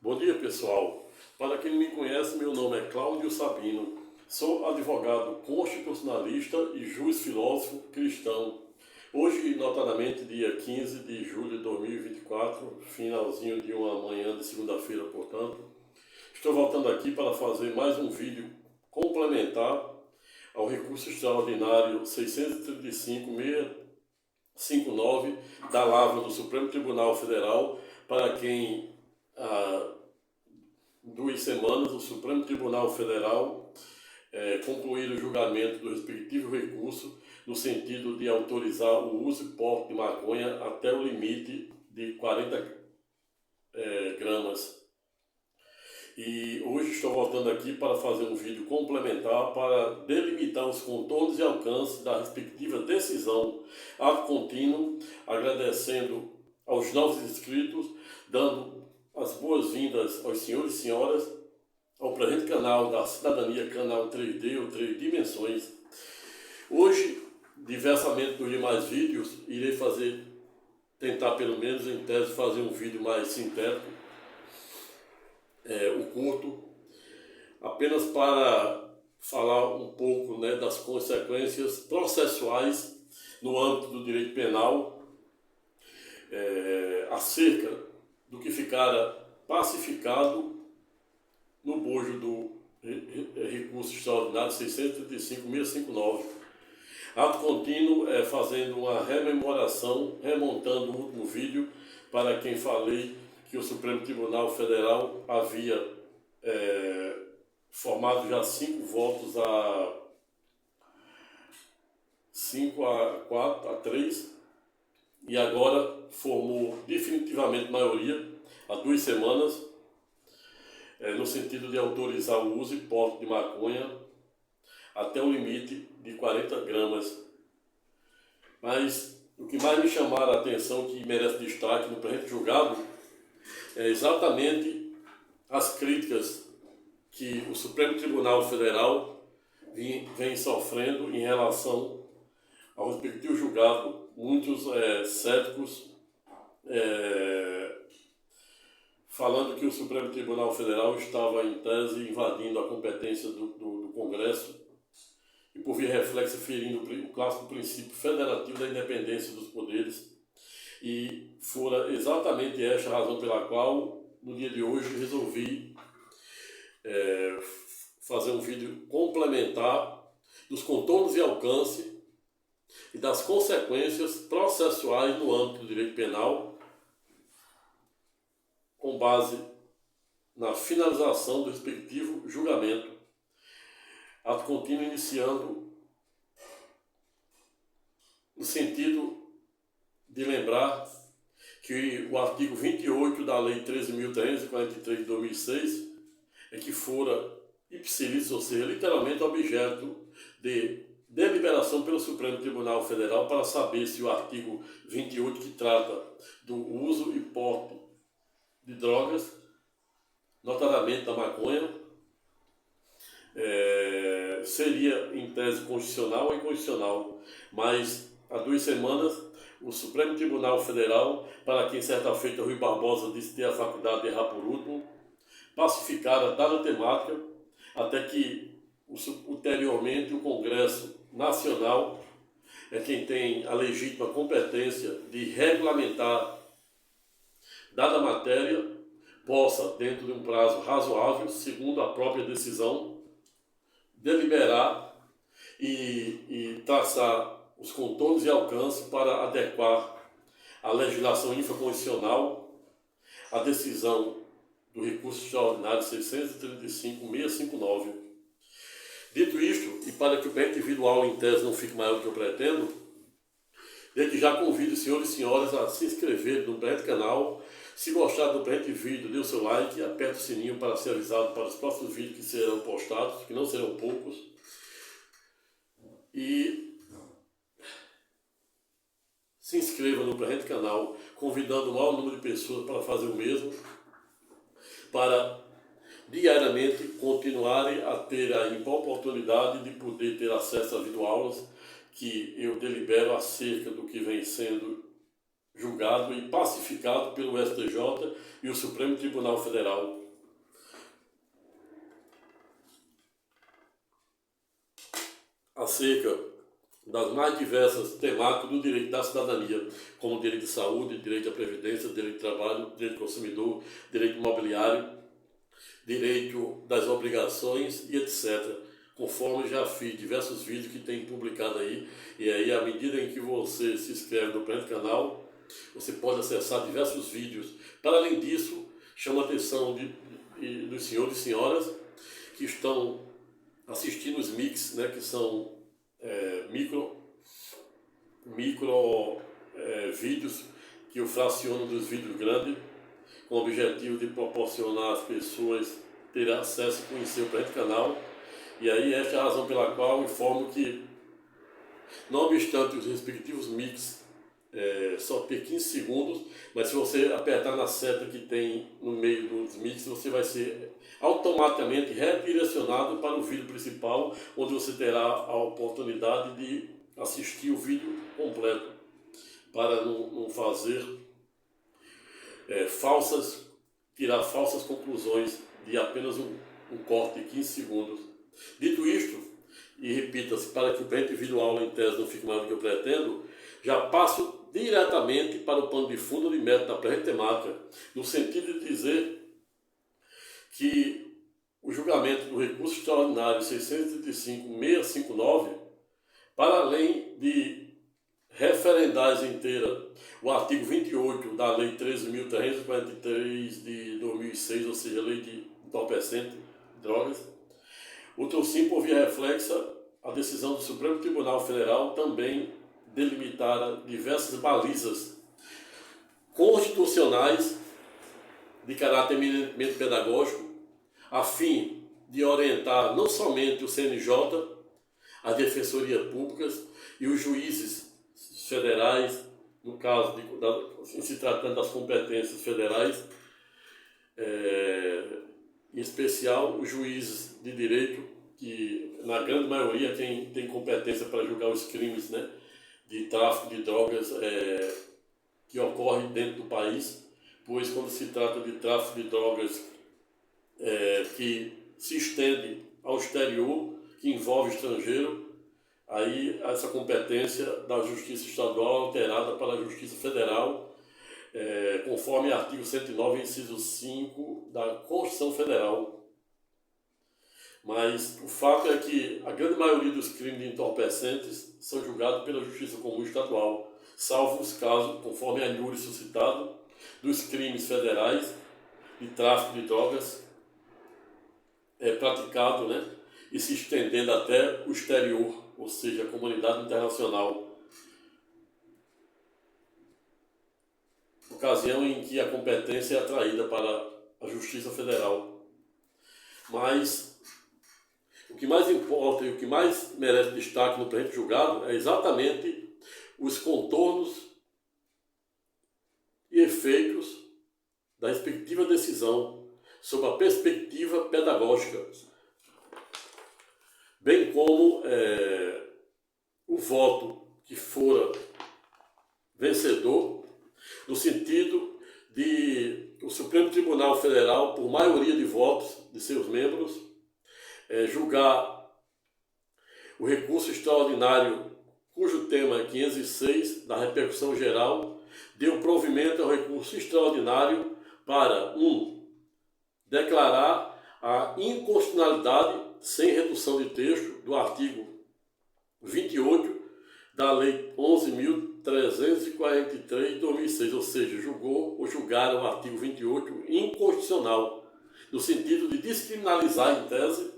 Bom dia, pessoal. Para quem não me conhece, meu nome é Cláudio Sabino. Sou advogado constitucionalista e juiz filósofo cristão. Hoje, notadamente, dia 15 de julho de 2024, finalzinho de uma manhã de segunda-feira, portanto, estou voltando aqui para fazer mais um vídeo complementar ao recurso extraordinário 635.659 da Lavra do Supremo Tribunal Federal, para quem há 2 semanas o Supremo Tribunal Federal concluir o julgamento do respectivo recurso no sentido de autorizar o uso e porte de maconha até o limite de 40 gramas. E hoje estou voltando aqui para fazer um vídeo complementar para delimitar os contornos e alcances da respectiva decisão. Ato contínuo, agradecendo aos novos inscritos, dando as boas-vindas aos senhores e senhoras ao presente canal da Cidadania, canal 3D ou 3 Dimensões. Hoje, diversamente dos demais vídeos, irei tentar pelo menos em tese fazer um vídeo mais sintético, o curto, apenas para falar um pouco das consequências processuais no âmbito do direito penal, acerca do que ficara pacificado no bojo do recurso extraordinário 635.659. Ato contínuo, fazendo uma rememoração, remontando o último vídeo, para quem falei que o Supremo Tribunal Federal havia formado já 5 votos a 5-4-3, e agora formou definitivamente maioria há 2 semanas, no sentido de autorizar o uso e porte de maconha até o limite de 40 gramas. Mas o que mais me chamaram a atenção, que merece destaque no presente julgado, é exatamente as críticas que o Supremo Tribunal Federal vem sofrendo em relação ao respectivo julgado. Muitos céticos falando que o Supremo Tribunal Federal estava, em tese, invadindo a competência do Congresso e, por via reflexa, ferindo o clássico princípio federativo da independência dos poderes. E fora exatamente esta a razão pela qual, no dia de hoje, resolvi fazer um vídeo complementar dos contornos e alcance e das consequências processuais no âmbito do direito penal, com base na finalização do respectivo julgamento. Ato contínuo iniciando no sentido de lembrar que o artigo 28 da Lei 13.343 de 2006 que fora ipsilis, ou seja, literalmente objeto de deliberação pelo Supremo Tribunal Federal para saber se o artigo 28, que trata do uso e porte de drogas, notadamente da maconha, seria em tese constitucional ou inconstitucional. Mas há 2 semanas o Supremo Tribunal Federal, para quem certa feita Rui Barbosa disse ter a faculdade de errar por último, pacificara dada temática, até que ulteriormente o Congresso Nacional quem tem a legítima competência de regulamentar dada matéria, possa, dentro de um prazo razoável, segundo a própria decisão, deliberar e traçar os contornos e alcances para adequar a legislação infraconstitucional à decisão do recurso extraordinário 635.659. Dito isto, e para que o bem individual em tese não fique maior do que eu pretendo, desde já convido os senhores e senhoras a se inscrever no presente canal. Se gostar do presente vídeo, dê o seu like e aperte o sininho para ser avisado para os próximos vídeos que serão postados, que não serão poucos. E se inscreva no presente canal, convidando o maior número de pessoas para fazer o mesmo, para diariamente continuarem a ter a oportunidade de poder ter acesso a videoaulas que eu delibero acerca do que vem sendo julgado e pacificado pelo STJ e o Supremo Tribunal Federal acerca das mais diversas temáticas do direito da cidadania, como direito de saúde, direito à previdência, direito de trabalho, direito do consumidor, direito imobiliário, direito das obrigações e etc. Conforme já fiz diversos vídeos que tem publicado aí, e aí à medida em que você se inscreve no presente canal, você pode acessar diversos vídeos. Para além disso, chama a atenção dos senhores e senhoras que estão assistindo os mix, né, que são micro vídeos que eu fraciono dos vídeos grandes, com o objetivo de proporcionar às pessoas ter acesso e conhecer o presente canal. E aí esta é a razão pela qual informo que, não obstante os respectivos mix só ter 15 segundos, mas se você apertar na seta que tem no meio dos mix, você vai ser automaticamente redirecionado para o vídeo principal, onde você terá a oportunidade de assistir o vídeo completo, para não fazer tirar falsas conclusões de apenas um corte de 15 segundos. Dito isto, e repita-se, para que o presente vídeo aula em tese não fique mais do que eu pretendo, já passo diretamente para o pano de fundo de método da presente temática, no sentido de dizer que o julgamento do recurso extraordinário 635.659, para além de referendar inteira o artigo 28 da Lei 13.343 de 2006, ou seja, a Lei de Entorpecentes, Drogas, o trouxe por via reflexa a decisão do Supremo Tribunal Federal também delimitar diversas balizas constitucionais de caráter eminentemente pedagógico, a fim de orientar não somente o CNJ, as defensorias públicas e os juízes federais, no caso em se tratando das competências federais, em especial os juízes de direito, que na grande maioria tem competência para julgar os crimes, né, de tráfico de drogas que ocorre dentro do país, pois quando se trata de tráfico de drogas que se estende ao exterior, que envolve estrangeiro, aí essa competência da Justiça Estadual é alterada para a Justiça Federal, conforme o artigo 109, inciso 5 da Constituição Federal. Mas o fato é que a grande maioria dos crimes de entorpecentes são julgados pela Justiça Comum Estadual, salvo os casos, conforme a anúrio suscitado, dos crimes federais de tráfico de drogas praticado, né, e se estendendo até o exterior, ou seja, a comunidade internacional. Ocasião em que a competência é atraída para a Justiça Federal. Mas o que mais importa e o que mais merece destaque no presente julgado é exatamente os contornos e efeitos da respectiva decisão sob a perspectiva pedagógica, bem como o voto que fora vencedor, no sentido de o Supremo Tribunal Federal, por maioria de votos de seus membros, julgar o recurso extraordinário, cujo tema é 506, da repercussão geral, deu provimento ao recurso extraordinário para 1. Declarar a inconstitucionalidade sem redução de texto do artigo 28 da Lei 11.343 de 2006, ou seja, julgaram o artigo 28 inconstitucional, no sentido de descriminalizar, em tese,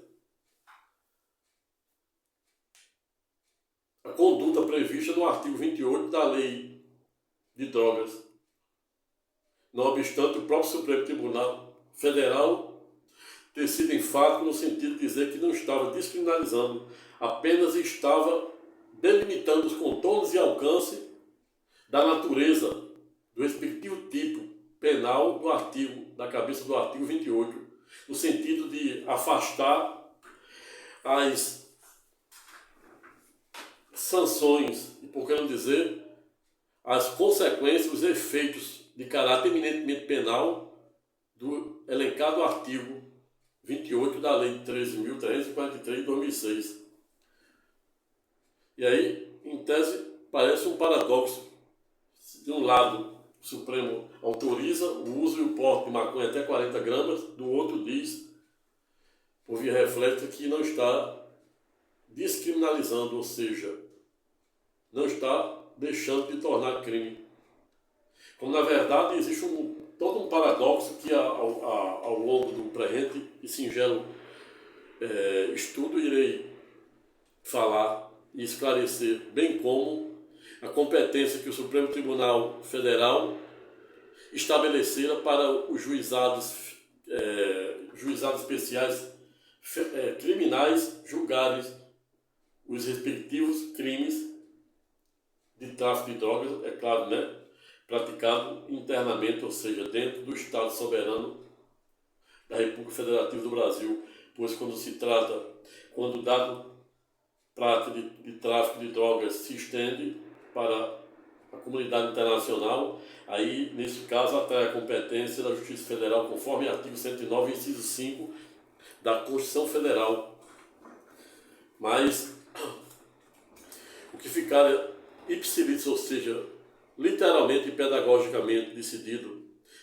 a conduta prevista no artigo 28 da Lei de Drogas. Não obstante, o próprio Supremo Tribunal Federal ter sido enfático no sentido de dizer que não estava descriminalizando, apenas estava delimitando os contornos e alcance da natureza do respectivo tipo penal da cabeça do artigo 28, no sentido de afastar as sanções, e por que não dizer, as consequências, os efeitos de caráter eminentemente penal do elencado artigo 28 da Lei 13.343 de 2006. E aí, em tese, parece um paradoxo. De um lado, o Supremo autoriza o uso e o porte de maconha até 40 gramas, do outro diz, por via reflexa, que não está descriminalizando, ou seja, não está deixando de tornar crime. Como, na verdade, existe todo um paradoxo que, ao longo do presente e singelo estudo, irei falar e esclarecer, bem como a competência que o Supremo Tribunal Federal estabelecera para os juizados especiais criminais julgarem os respectivos crimes de tráfico de drogas, é claro, né? Praticado internamente, ou seja, dentro do Estado soberano da República Federativa do Brasil, pois quando o dado prática de tráfico de drogas se estende para a comunidade internacional, aí, nesse caso, atrai a competência da Justiça Federal, conforme artigo 109, inciso 5 da Constituição Federal. Mas o que ficar ipsilitris, ou seja, literalmente e pedagogicamente decidido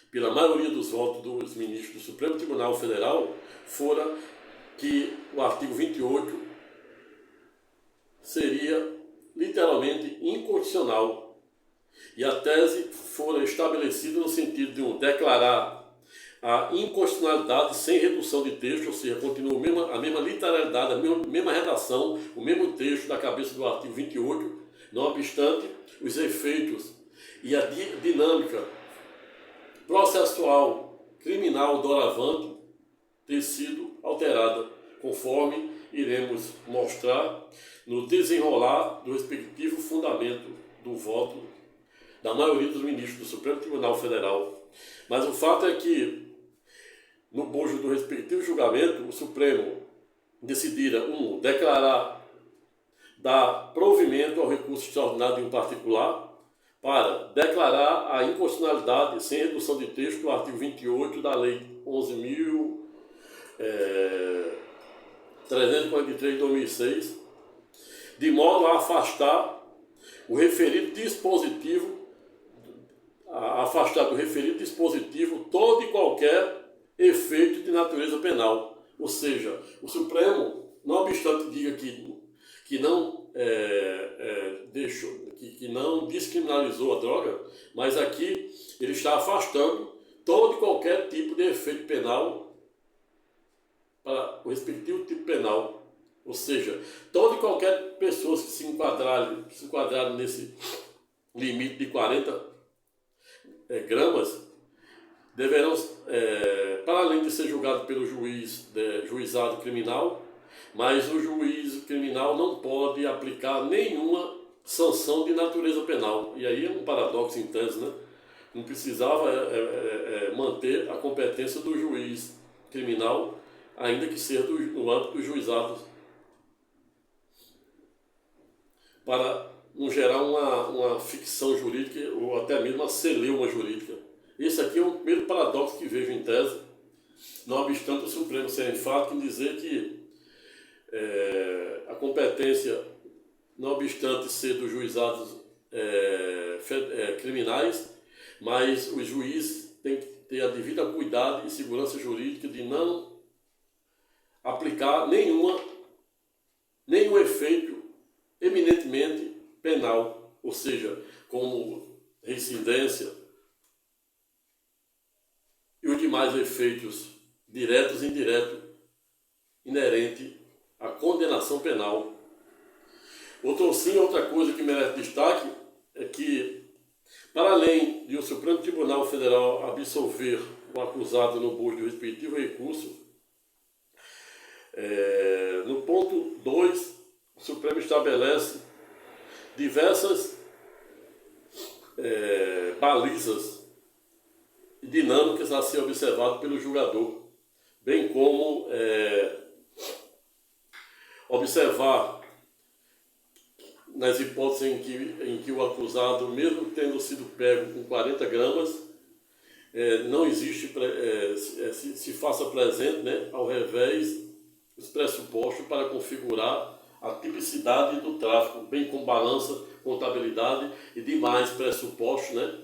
pela maioria dos votos dos ministros do Supremo Tribunal Federal, fora que o artigo 28 seria literalmente incondicional, e a tese fora estabelecida no sentido de declarar a inconstitucionalidade sem redução de texto, ou seja, continua a mesma literalidade, a mesma redação, o mesmo texto da cabeça do artigo 28, não obstante os efeitos e a dinâmica processual criminal doravante ter sido alterada, conforme iremos mostrar no desenrolar do respectivo fundamento do voto da maioria dos ministros do Supremo Tribunal Federal. Mas o fato é que, no bojo do respectivo julgamento, o Supremo decidira, declarar dar provimento ao recurso extraordinário de um particular para declarar a inconstitucionalidade sem redução de texto do artigo 28 da Lei 11.343 de 2006, de modo a afastar o referido dispositivo, do referido dispositivo todo e qualquer efeito de natureza penal. Ou seja, o Supremo, não obstante diga que não descriminalizou a droga, mas aqui ele está afastando todo e qualquer tipo de efeito penal para o respectivo tipo penal. Ou seja, toda e qualquer pessoa que se enquadrarem nesse limite de 40 gramas deverão, para além de ser julgado pelo juizado criminal, mas o juiz criminal não pode aplicar nenhuma sanção de natureza penal. E aí é um paradoxo em tese, né? Não precisava manter a competência do juiz criminal, ainda que seja no âmbito dos juizados, para não gerar uma ficção jurídica ou até mesmo uma celeuma jurídica. Esse aqui é o primeiro paradoxo que vejo em tese, não obstante o Supremo ser enfático em dizer que a competência, não obstante ser dos juizados criminais, mas os juízes têm que ter a devida cuidado e segurança jurídica de não aplicar nenhum efeito eminentemente penal, ou seja, como reincidência e os demais efeitos diretos e indiretos inerentes à condenação penal. Outra coisa que merece destaque é que, para além de o Supremo Tribunal Federal absolver o acusado no bojo do respectivo recurso, no ponto 2, o Supremo estabelece diversas balizas e dinâmicas a ser observado pelo julgador, bem como nas hipóteses em que o acusado, mesmo tendo sido pego com 40 gramas, não existe, se faça presente, né, ao revés, os pressupostos para configurar a tipicidade do tráfico, bem como balança, contabilidade e demais pressupostos, né,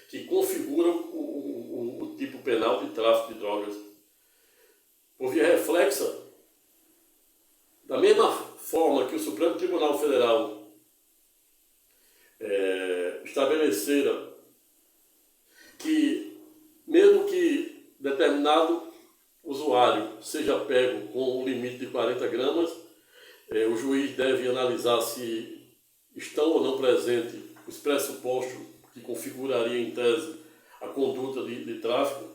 que configuram o tipo penal de tráfico de drogas. Por via reflexa, da mesma forma que o Supremo Tribunal Federal estabelecera que, mesmo que determinado usuário seja pego com um limite de 40 gramas, o juiz deve analisar se estão ou não presentes os pressupostos que configuraria em tese a conduta de tráfico.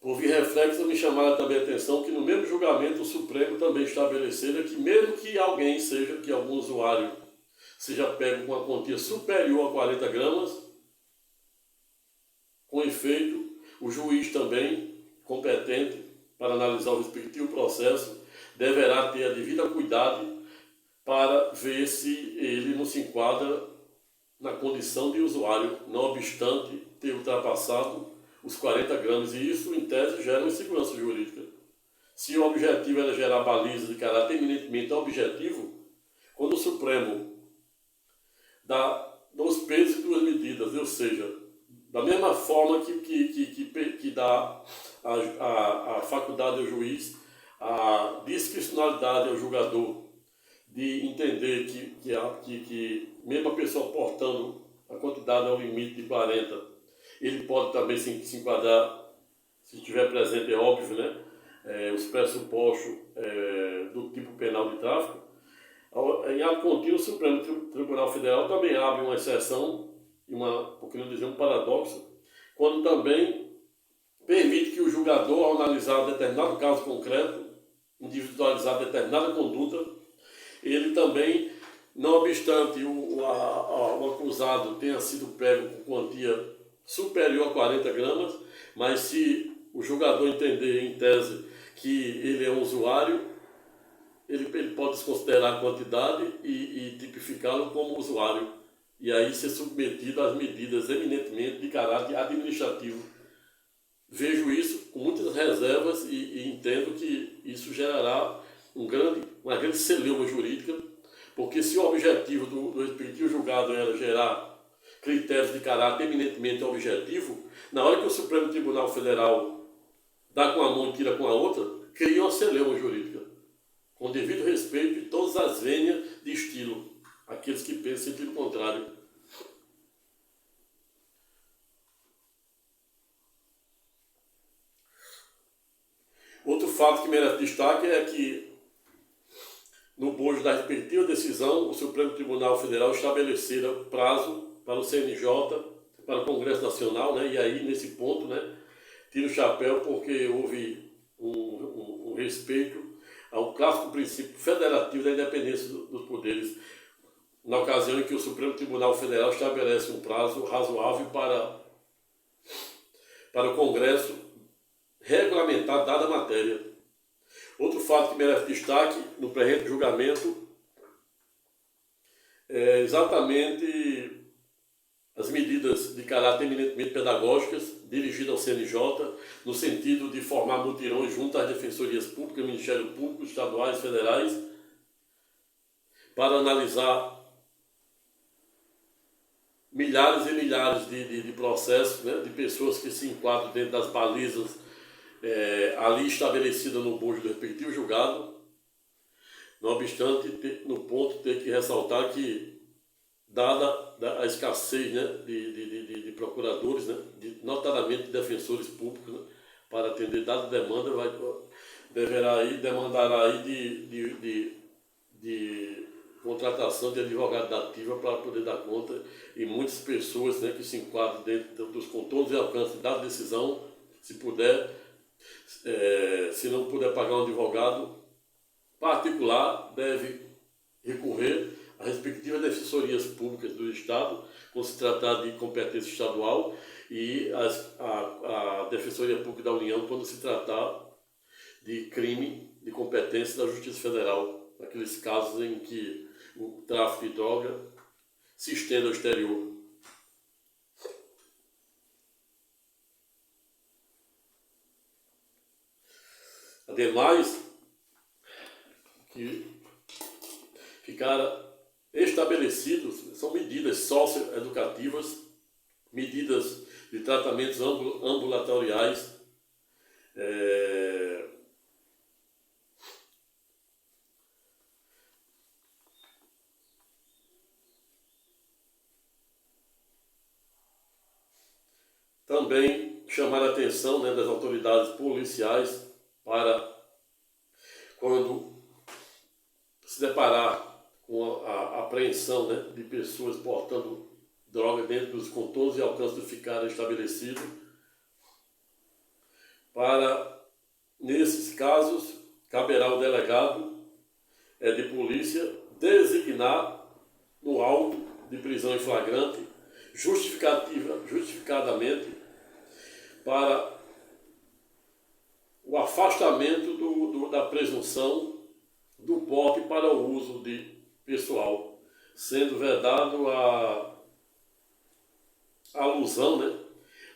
Por via reflexa, me chamaram também a atenção que no mesmo julgamento o Supremo também estabelecera que mesmo que algum usuário seja pego com uma quantia superior a 40 gramas, com efeito, o juiz também, competente para analisar o respectivo processo, deverá ter a devida cuidado para ver se ele não se enquadra na condição de usuário, não obstante ter ultrapassado os 40 gramas, e isso, em tese, gera uma insegurança jurídica. Se o objetivo era gerar balizas de caráter eminentemente objetivo, quando o Supremo dá 2 pesos e 2 medidas, ou seja, da mesma forma que dá a faculdade ao juiz, a discricionalidade ao julgador de entender que mesmo a pessoa portando a quantidade ao limite de 40, ele pode também se enquadrar, se estiver presente, é óbvio, né? Os pressupostos do tipo penal de tráfico. Em ato contínuo, o Supremo Tribunal Federal também abre uma exceção, por que não dizer um paradoxo, quando também permite que o julgador, ao analisar determinado caso concreto, individualizar determinada conduta, ele também, não obstante o acusado tenha sido pego com quantia superior a 40 gramas, mas se o julgador entender em tese que ele é um usuário, ele pode desconsiderar a quantidade e tipificá-lo como usuário, e aí ser submetido às medidas eminentemente de caráter administrativo. Vejo isso com muitas reservas e entendo que isso gerará uma grande celeuma jurídica, porque se o objetivo do respectivo julgado era gerar critérios de caráter eminentemente objetivo, na hora que o Supremo Tribunal Federal dá com a mão e tira com a outra, cria uma celeuma jurídica, com devido respeito de todas as vênias de estilo, aqueles que pensam em sentido contrário. Outro fato que merece destaque é que, no bojo da respectiva decisão, o Supremo Tribunal Federal estabelecera prazo para o CNJ, para o Congresso Nacional, né? E aí, nesse ponto, né, tiro o chapéu, porque houve um respeito ao clássico princípio federativo da independência dos poderes, na ocasião em que o Supremo Tribunal Federal estabelece um prazo razoável para o Congresso regulamentar dada matéria. Outro fato que merece destaque no presente julgamento é exatamente as medidas de caráter eminentemente pedagógicas dirigidas ao CNJ, no sentido de formar mutirões junto às defensorias públicas, Ministério Público, estaduais, federais, para analisar milhares e milhares de processos, né, de pessoas que se enquadram dentro das balizas ali estabelecida no bojo do respectivo julgado. Não obstante, no ponto, ter que ressaltar que, dada a escassez, né, de procuradores, né, notadamente de defensores públicos, né, para atender dada demanda, demandará de contratação de advogado da ativa para poder dar conta, e muitas pessoas, né, que se enquadram dentro dos contornos e alcances da decisão, se não puder pagar um advogado particular, deve recorrer às respectivas defensorias públicas do Estado, quando se tratar de competência estadual, e a Defensoria Pública da União, quando se tratar de crime de competência da Justiça Federal, naqueles casos em que o tráfico de droga se estenda ao exterior. Ademais, que ficaram estabelecidos, são medidas socioeducativas, medidas de tratamentos ambulatoriais, também chamar a atenção, né, das autoridades policiais para, quando se deparar com a apreensão, né, de pessoas portando droga dentro dos contornos e alcance de ficar estabelecido, para, nesses casos, caberá ao delegado de polícia designar no auto de prisão em flagrante justificadamente para o afastamento da presunção do porte para o uso de pessoal, sendo vedado a alusão, né,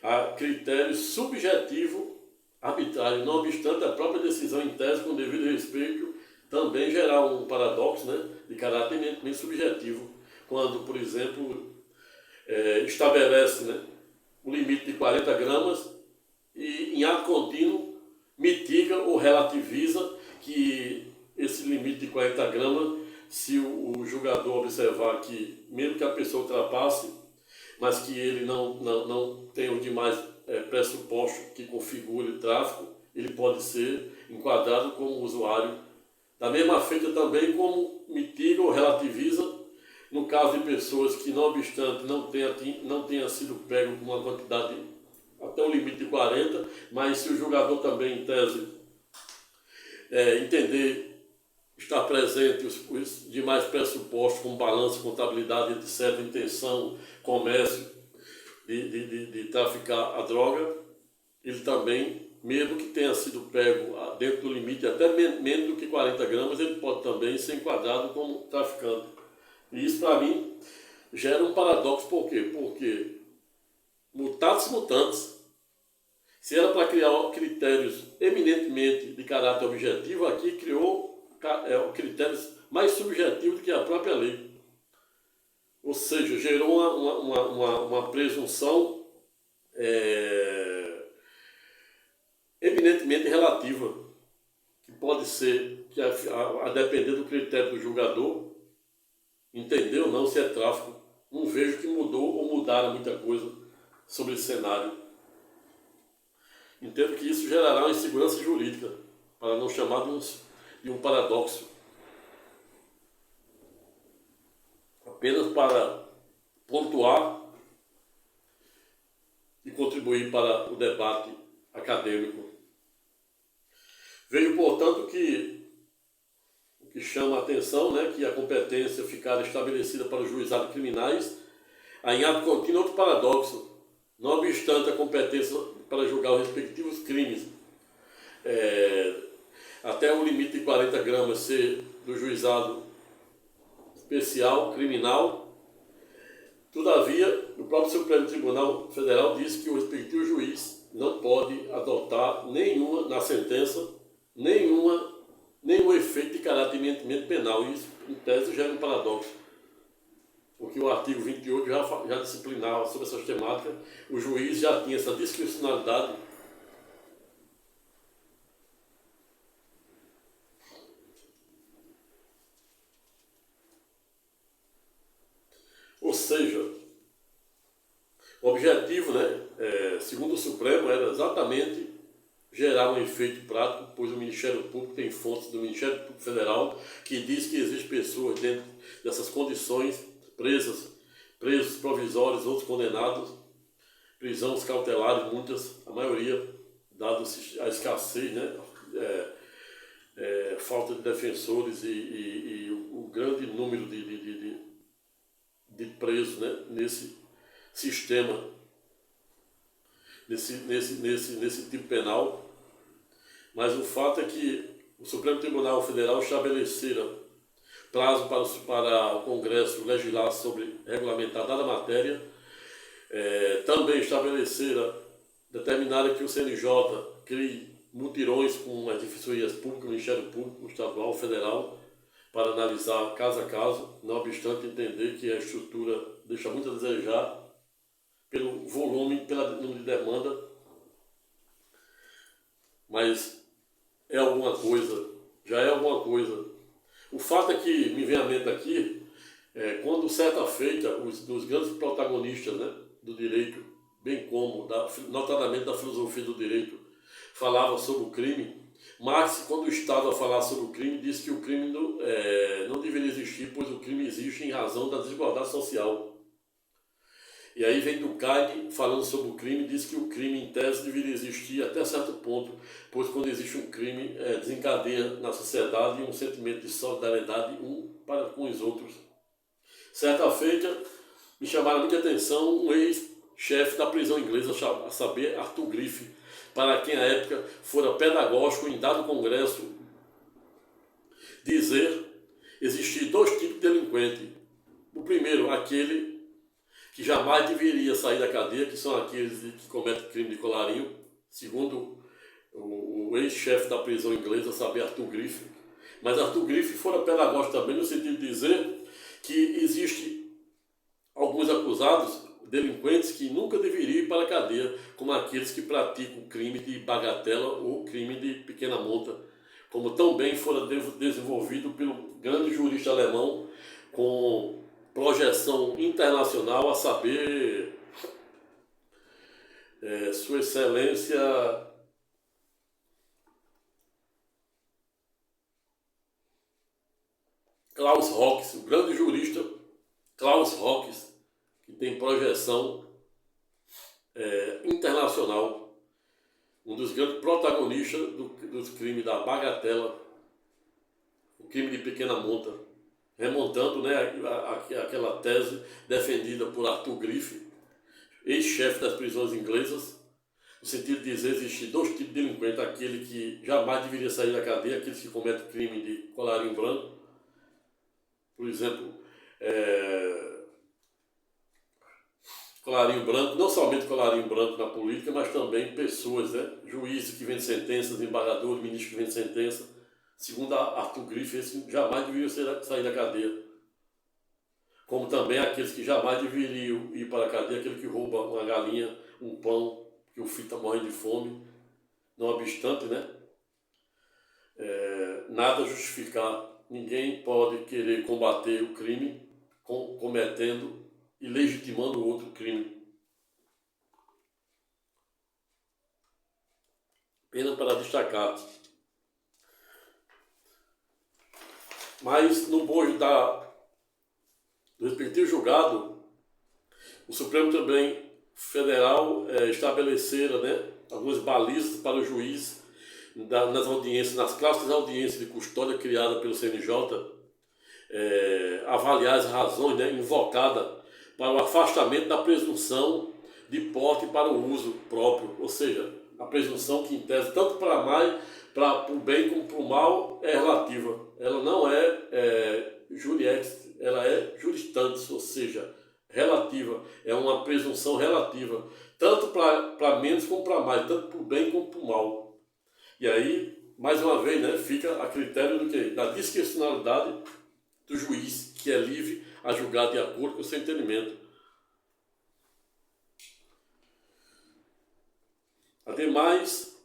a critério subjetivo arbitrário, não obstante a própria decisão em tese com devido respeito também gerar um paradoxo, né, de caráter bem subjetivo, quando, por exemplo, estabelece, né, um limite de 40 gramas e em ato contínuo mitiga ou relativiza que esse limite de 40 gramas, se o julgador observar que, mesmo que a pessoa ultrapasse, mas que ele não tem os demais pressupostos que configure o tráfico, ele pode ser enquadrado como usuário. Da mesma feita também como mitiga ou relativiza no caso de pessoas que, não obstante, não tenha sido pego com uma quantidade até o limite de 40, mas se o julgador também, em tese, entender estar presente os demais pressupostos, como balanço, contabilidade, etc., intenção, comércio, de traficar a droga, ele também, mesmo que tenha sido pego dentro do limite, até menos do que 40 gramas, ele pode também ser enquadrado como traficante. E isso, para mim, gera um paradoxo. Por quê? Porque, mutatis mutandis, se era para criar critérios eminentemente de caráter objetivo, aqui criou critérios mais subjetivos do que a própria lei. Ou seja, gerou uma presunção eminentemente relativa, que pode ser, que a depender do critério do julgador, entender ou não se é tráfico. Não vejo que mudou ou mudaram muita coisa sobre esse cenário. Entendo que isso gerará uma insegurança jurídica, para não chamar de um paradoxo. Apenas para pontuar e contribuir para o debate acadêmico. Vejo, portanto, que o que chama a atenção, né, que a competência ficar estabelecida para os juizados criminais, em ato contínuo, outro paradoxo. Não obstante a competência para julgar os respectivos crimes, até o limite de 40 gramas ser do juizado especial criminal, todavia, o próprio Supremo Tribunal Federal diz que o respectivo juiz não pode adotar na sentença, nenhum efeito de caráter eminentemente penal. E isso, em tese, gera um paradoxo, porque o artigo 28 já disciplinava sobre essa temática, o juiz já tinha essa discricionalidade. Ou seja, o objetivo, né, segundo o Supremo, era exatamente gerar um efeito prático, pois o Ministério Público tem fontes do Ministério Público Federal que diz que existem pessoas dentro dessas condições, presos provisórios, outros condenados, prisões cautelares, muitas, a maioria, dado a escassez, né, falta de defensores e o grande número de presos, né, nesse sistema, nesse tipo penal. Mas o fato é que o Supremo Tribunal Federal estabelecera prazo para o Congresso legislar sobre regulamentar dada matéria. Também determinaram que o CNJ crie mutirões com as defensorias públicas, o Ministério Público Estadual, Federal, para analisar caso a caso, não obstante entender que a estrutura deixa muito a desejar pelo volume, pela número de demanda, mas é alguma coisa, já é alguma coisa. O fato é que me vem à mente aqui, quando certa feita, os grandes protagonistas, né, do direito, bem como, notadamente da filosofia do direito, falavam sobre o crime, Marx, quando o Estado a falar sobre o crime, disse que o crime não deveria existir, pois o crime existe em razão da desigualdade social. E aí vem Durkheim falando sobre o crime, diz que o crime em tese deveria existir até certo ponto, pois quando existe um crime, desencadeia na sociedade um sentimento de solidariedade para com os outros. Certa feita, me chamaram muita atenção um ex-chefe da prisão inglesa, a saber, Arthur Griffith, para quem à época fora pedagógico em dado congresso, dizer existir dois tipos de delinquente. O primeiro, aquele que jamais deveria sair da cadeia, que são aqueles que cometem crime de colarinho, segundo o ex-chefe da prisão inglesa, saber Arthur Griffith. Mas Arthur Griffith fora pedagógico também, no sentido de dizer que existe alguns acusados, delinquentes, que nunca deveriam ir para a cadeia, como aqueles que praticam crime de bagatela ou crime de pequena monta, como também fora desenvolvido pelo grande jurista alemão com projeção internacional, a saber, Sua Excelência Klaus Hockes, o grande jurista Klaus Hockes, que tem projeção internacional, um dos grandes protagonistas dos crimes da bagatela, o crime de pequena monta, remontando, né, aquela tese defendida por Arthur Griffith, ex-chefe das prisões inglesas, no sentido de dizer existir dois tipos de delinquentes, aquele que jamais deveria sair da cadeia, aqueles que cometem crime de colarinho branco, por exemplo, colarinho branco, não somente colarinho branco na política, mas também pessoas, né, juízes que vendem sentenças, embargadores, ministros que vendem sentença. Segundo Arthur Griffith, esses jamais deveriam sair da cadeia. Como também aqueles que jamais deveriam ir para a cadeia, aquele que rouba uma galinha, um pão, que o filho está morrendo de fome. Não obstante, né? Nada justificar. Ninguém pode querer combater o crime cometendo e legitimando outro crime. Pena para destacar. Mas no bojo do respectivo julgado, o Supremo também Federal estabeleceram, né, algumas balizas para o juiz nas audiências, nas clássicas audiências de custódia criadas pelo CNJ, avaliar as razões, né, invocadas para o afastamento da presunção de porte para o uso próprio, ou seja, a presunção que em tese, tanto para o bem como para o mal, é relativa. Ela não é juriex, ela é juristante, ou seja, relativa. É uma presunção relativa, tanto para menos como para mais, tanto para o bem como para o mal. E aí, mais uma vez, né, fica a critério do quê? Da discrecionalidade do juiz, que é livre a julgar de acordo com o seu entendimento. Ademais,